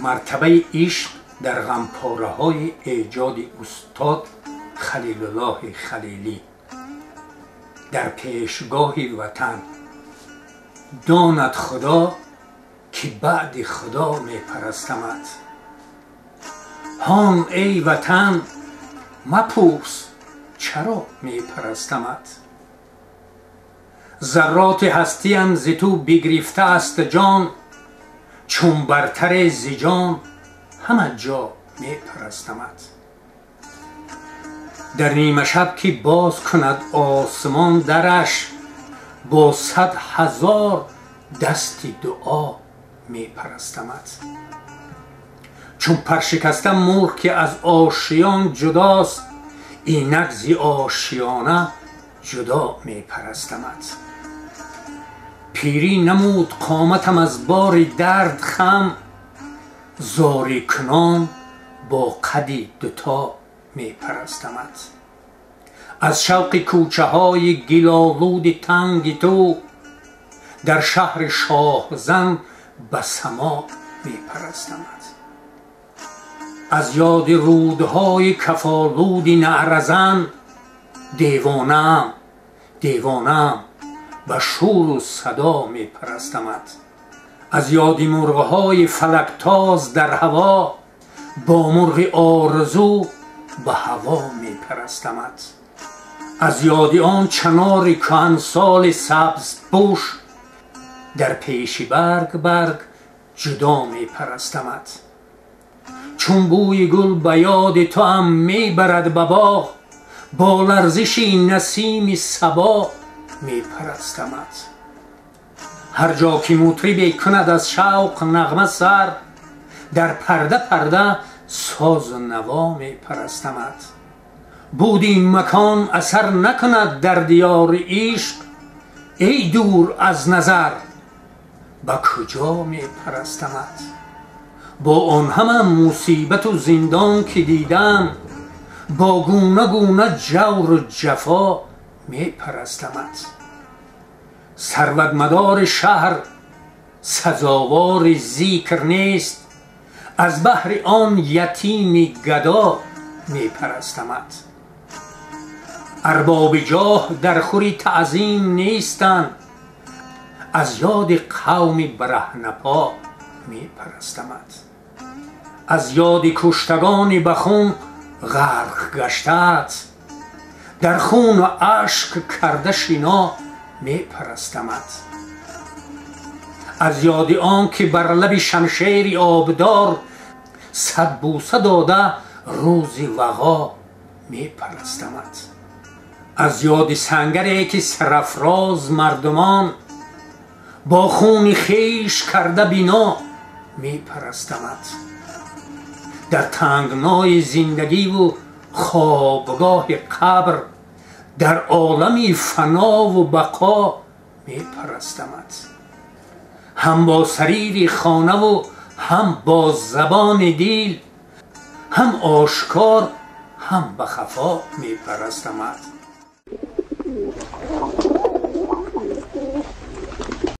مرتبه عشق در غمپاره های ایجاد استاد خلیل الله خلیلی. در پیشگاه وطن داند خدا که بعد خدا می پرستمت. هان ای وطن مپرس چرا می پرستمت. ذرات هستیم ز تو بگرفته است جان، چون برتر ز جان همه جا می پرستمت. در نیمه شب که باز کند آسمان درش، با 100,000 دست دعا می پرستمت. چون پرشکسته مرغ که از آشیان جداست، اینک ز آشیانه جدا می پرستمت. پیری نمود قامتم از بار درد خم، زاری کنان با قدی دوتا می پرستمت. از شوق کوچه های گلالود تنگ تو، در شهر شاهزن به سما می پرستمت. از یاد رودهای کفالود نعرزن، دیوانم به شور و صدا می پرستمت. از یاد مرغهای فلکتاز در هوا، با مرغ آرزو به هوا می پرستمت. از یاد آن چنار کهنسال سبز پوش، در پیش برگ جدا می پرستمت. چون بوی گل به یاد تو هم می برد به باغ، با لرزش نسیم صبا می پرستمت. هر جا که مطربی کند از شوق نغمه سر، در پرده ساز و نوا می پرستمت. بود این مکان اثر نکند در دیار عشق، ای دور از نظر به کجا می پرستمت. با آن همه مصیبت و زندان که دیدم، با گونه گونه جور و جفا می پرستمت. ثروت مدار شهر سزاوار ذکر نیست، از بهر آن یتیم گدا می پرستمت. ارباب جاه در خوری تعظیم نیستند، از یاد قوم برهنه پا می پرستمت. از یاد کشتگان به خون غرق گشته‌ات، در خون و اشک کرده شنا می پرستمت. از یاد آن که بر لب شمشیر آبدار، 100 بوسه داده روز وغا می پرستمت. از یاد سنگری که سرافراز مردمان، با خون خویش کرده بنا می پرستمت. در تنگنای زندگی و خوابگاه قبر، در عالمی فنا و بقا می پرستمت. هم با سریر خانه و هم با زبان دل، هم آشکار هم به خفا می پرستمت.